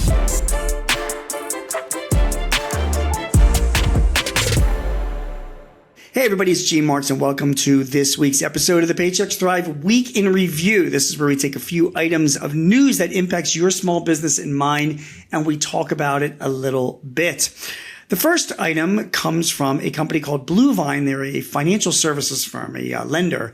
Hey everybody, it's G Marks and welcome to this week's episode of the Paychex Thrive Week in Review. This is where we take a few items of news that impacts your small business and mine, and we talk about it a little bit. The first item comes from a company called Bluevine. They're a financial services firm, a lender.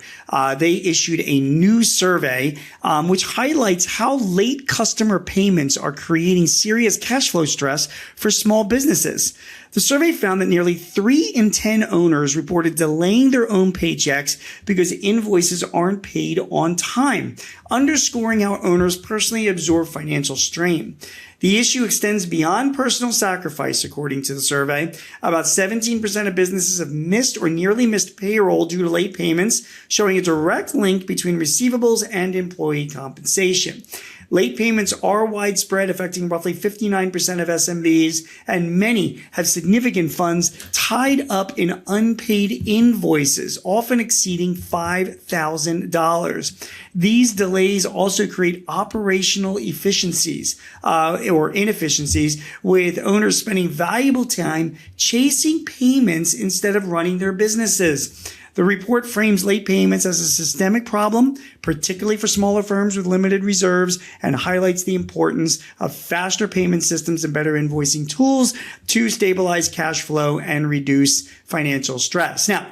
They issued a new survey which highlights how late customer payments are creating serious cash flow stress for small businesses. The survey found that nearly 3 in 10 owners reported delaying their own paychecks because invoices aren't paid on time, underscoring how owners personally absorb financial strain. The issue extends beyond personal sacrifice, according to the survey. About 17% of businesses have missed or nearly missed payroll due to late payments, showing a direct link between receivables and employee compensation. Late payments are widespread, affecting roughly 59% of SMBs, and many have significant funds tied up in unpaid invoices, often exceeding $5,000. These delays also create operational efficiencies or inefficiencies, with owners spending valuable time chasing payments instead of running their businesses. The report frames late payments as a systemic problem, particularly for smaller firms with limited reserves, and highlights the importance of faster payment systems and better invoicing tools to stabilize cash flow and reduce financial stress. Now,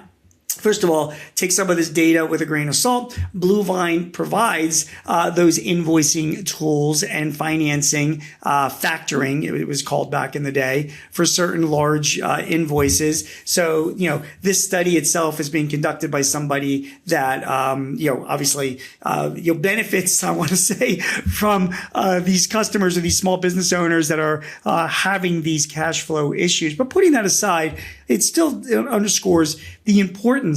first of all, take some of this data with a grain of salt. Bluevine provides those invoicing tools and financing, factoring, it was called back in the day, for certain large invoices. So, this study itself is being conducted by somebody that, obviously, benefits, I want to say, from these customers or these small business owners that are having these cash flow issues. But putting that aside, it still underscores the importance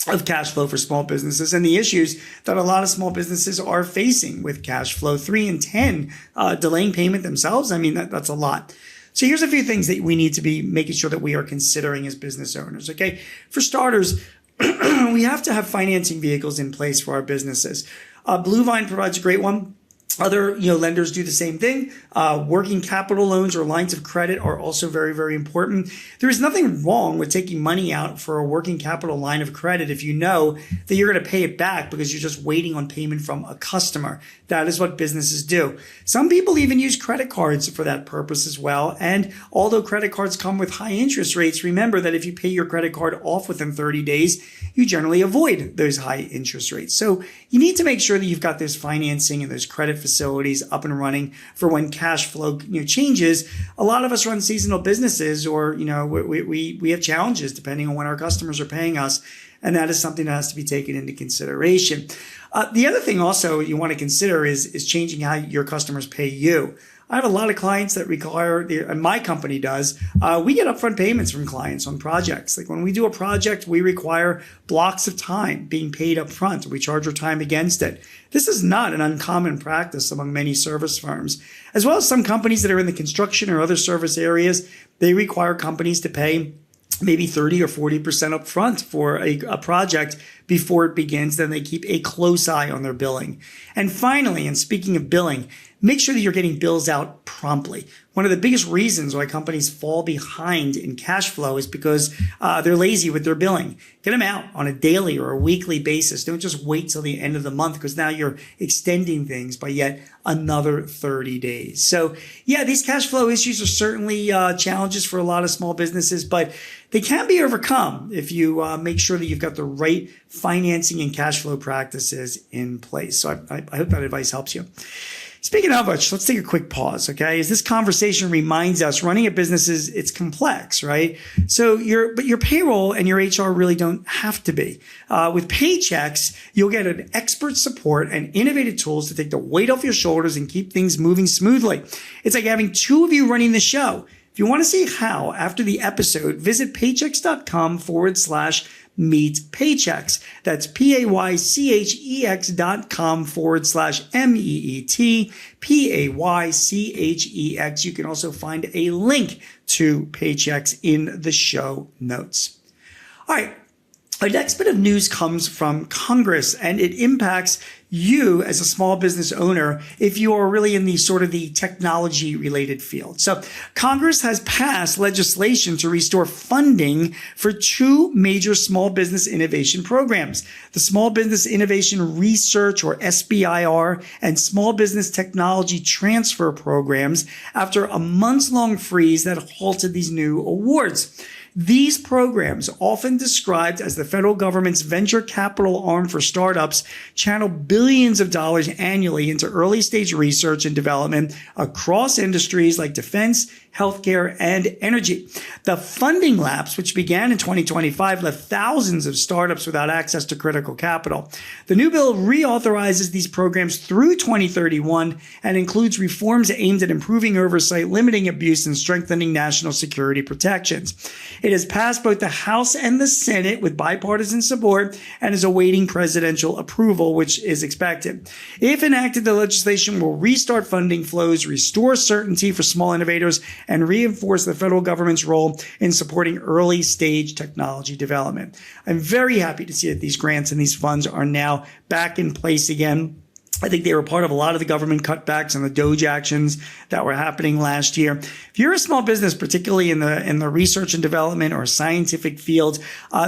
of cash flow for small businesses and the issues that a lot of small businesses are facing with cash flow. 3 in 10 delaying payment themselves. I mean, that's a lot. So here's a few things that we need to be making sure that we are considering as business owners. Okay. For starters, we have to have financing vehicles in place for our businesses. Bluevine provides a great one. Other, lenders do the same thing. Working capital loans or lines of credit are also very, very important. There is nothing wrong with taking money out for a working capital line of credit if you know that you're going to pay it back because you're just waiting on payment from a customer. That is what businesses do. Some people even use credit cards for that purpose as well. And although credit cards come with high interest rates, remember that if you pay your credit card off within 30 days, you generally avoid those high interest rates. So you need to make sure that you've got this financing and those credit facilities up and running for when cash flow changes. A lot of us run seasonal businesses, or we have challenges depending on when our customers are paying us, and that is something that has to be taken into consideration. The other thing also you want to consider is changing how your customers pay you. I have a lot of clients that require, and my company does, we get upfront payments from clients on projects. Like when we do a project, we require blocks of time being paid upfront. We charge our time against it. This is not an uncommon practice among many service firms, as well as some companies that are in the construction or other service areas. They require companies to pay maybe 30 or 40% upfront for a project before it begins. Then they keep a close eye on their billing. And finally, and speaking of billing, make sure that you're getting bills out promptly. One of the biggest reasons why companies fall behind in cash flow is because they're lazy with their billing. Get them out on a daily or a weekly basis. Don't just wait till the end of the month, because now you're extending things by yet another 30 days. So yeah, these cash flow issues are certainly challenges for a lot of small businesses, but they can be overcome if you make sure that you've got the right financing and cash flow practices in place. So I hope that advice helps you. Speaking of which, let's take a quick pause, okay? As this conversation reminds us, running a business it's complex, right? So your payroll and your HR really don't have to be. With Paychex, you'll get an expert support and innovative tools to take the weight off your shoulders and keep things moving smoothly. It's like having two of you running the show. If you want to see how, after the episode, visit paychex.com/meet Paychex. That's paychex.com/MEET Paychex. You can also find a link to Paychex in the show notes. All right. Our next bit of news comes from Congress, and it impacts you as a small business owner if you are really in the sort of the technology related field. So Congress has passed legislation to restore funding for two major small business innovation programs, the Small Business Innovation Research, or SBIR, and Small Business Technology Transfer programs, after a months-long freeze that halted these new awards. These programs, often described as the federal government's venture capital arm for startups, channel billions of dollars annually into early stage research and development across industries like defense, healthcare, and energy. The funding lapse, which began in 2025, left thousands of startups without access to critical capital. The new bill reauthorizes these programs through 2031 and includes reforms aimed at improving oversight, limiting abuse, and strengthening national security protections. It has passed both the House and the Senate with bipartisan support and is awaiting presidential approval, which is expected. If enacted, the legislation will restart funding flows, restore certainty for small innovators, and reinforce the federal government's role in supporting early stage technology development. I'm very happy to see that these grants and these funds are now back in place again. I think they were part of a lot of the government cutbacks and the DOGE actions that were happening last year. If you're a small business, particularly in the research and development or scientific field,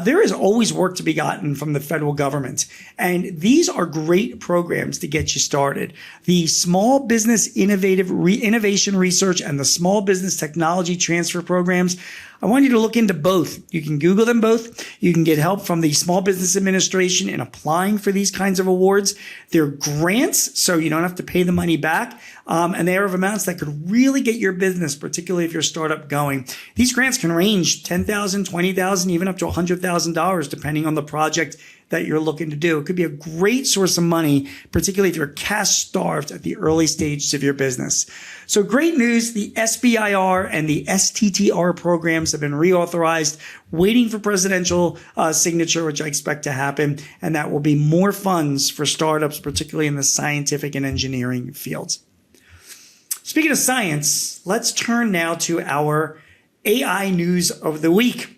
there is always work to be gotten from the federal government. And these are great programs to get you started. The Small Business Innovation Research and the Small Business Technology Transfer programs, I want you to look into both. You can Google them both. You can get help from the Small Business Administration in applying for these kinds of awards. They're grants, so you don't have to pay the money back. And they are of amounts that could really get your business, particularly if you're a startup, going. These grants can range $10,000, $20,000, even up to $100,000, depending on the project that you're looking to do. It could be a great source of money, particularly if you're cash starved at the early stages of your business. So great news. The SBIR and the STTR programs have been reauthorized, waiting for presidential signature, which I expect to happen. And that will be more funds for startups, particularly in the scientific and engineering fields. Speaking of science, let's turn now to our AI news of the week.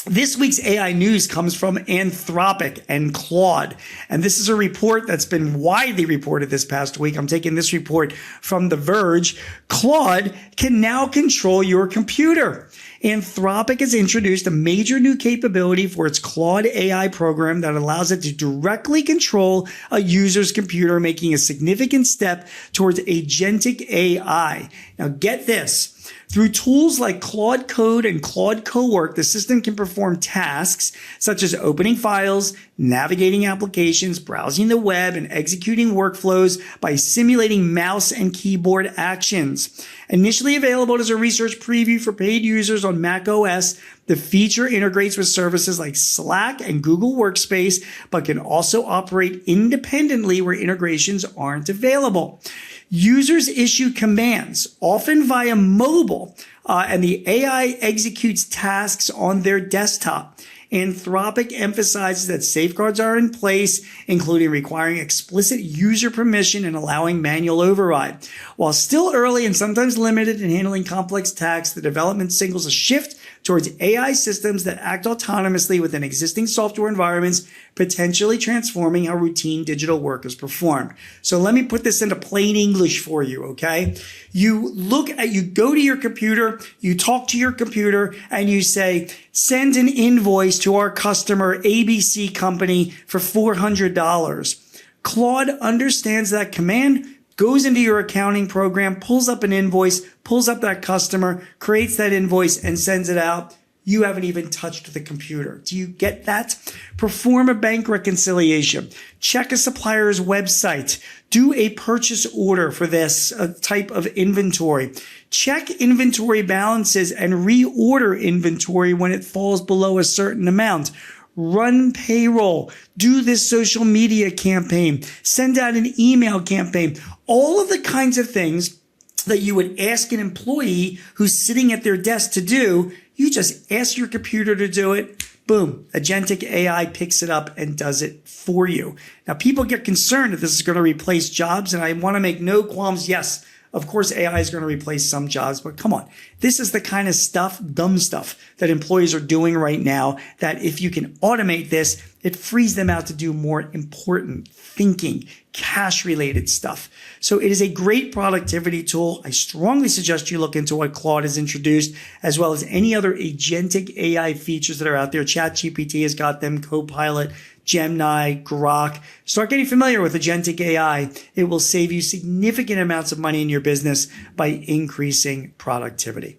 This week's AI news comes from Anthropic and Claude. And this is a report that's been widely reported this past week. I'm taking this report from The Verge. Claude can now control your computer. Anthropic has introduced a major new capability for its Claude AI program that allows it to directly control a user's computer, making a significant step towards Agentic AI. Now get this. Through tools like Claude Code and Claude Cowork, the system can perform tasks such as opening files, navigating applications, browsing the web, and executing workflows by simulating mouse and keyboard actions. Initially available as a research preview for paid users on Mac OS, the feature integrates with services like Slack and Google Workspace, but can also operate independently where integrations aren't available. Users issue commands, often via mobile, and the AI executes tasks on their desktop. Anthropic emphasizes that safeguards are in place, including requiring explicit user permission and allowing manual override. While still early and sometimes limited in handling complex tasks, the development signals a shift towards AI systems that act autonomously within existing software environments, potentially transforming how routine digital work is performed. So let me put this into plain English for you, okay? You go to your computer, you talk to your computer, and you say, send an invoice to our customer ABC company for $400. Claude understands that command, goes into your accounting program, pulls up an invoice, pulls up that customer, creates that invoice, and sends it out. You haven't even touched the computer. Do you get that? Perform a bank reconciliation. Check a supplier's website. Do a purchase order for this type of inventory. Check inventory balances and reorder inventory when it falls below a certain amount. Run payroll, do this social media campaign, send out an email campaign, all of the kinds of things that you would ask an employee who's sitting at their desk to do. You just ask your computer to do it. Boom, Agentic AI picks it up and does it for you. Now, people get concerned that this is going to replace jobs, and I want to make no qualms. Yes, Of course, AI is going to replace some jobs, but come on. This is the kind of stuff, dumb stuff, that employees are doing right now, that if you can automate this, it frees them out to do more important thinking, cash-related stuff. So it is a great productivity tool. I strongly suggest you look into what Claude has introduced, as well as any other agentic AI features that are out there. ChatGPT has got them, Copilot, Gemini, Grok. Start getting familiar with agentic AI. It will save you significant amounts of money in your business by increasing productivity.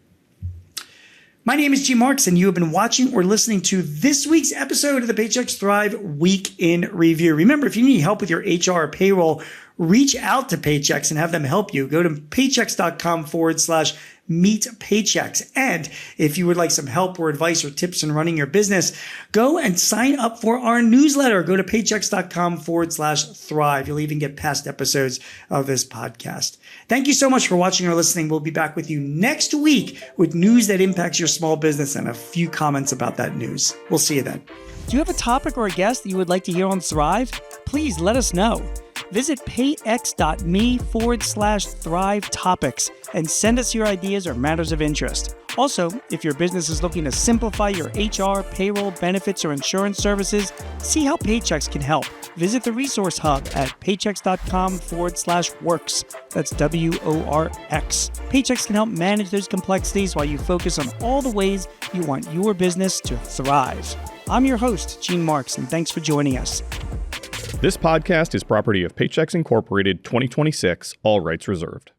My name is Gene Marks, and you have been watching or listening to this week's episode of the Paychex Thrive Week in Review. Remember, if you need help with your HR or payroll, reach out to Paychex and have them help you. Go to paychex.com/meet Paychex. And if you would like some help or advice or tips in running your business, go and sign up for our newsletter. Go to paychex.com/thrive. You'll even get past episodes of this podcast. Thank you so much for watching or listening. We'll be back with you next week with news that impacts your small business and a few comments about that news. We'll see you then. Do you have a topic or a guest that you would like to hear on Thrive? Please let us know. Visit payx.me/Thrive topics and send us your ideas or matters of interest. Also, if your business is looking to simplify your HR, payroll, benefits, or insurance services, see how Paychex can help. Visit the resource hub at paychex.com/works. That's WORX. Paychex can help manage those complexities while you focus on all the ways you want your business to thrive. I'm your host, Gene Marks, and thanks for joining us. This podcast is property of Paychex Incorporated 2026, all rights reserved.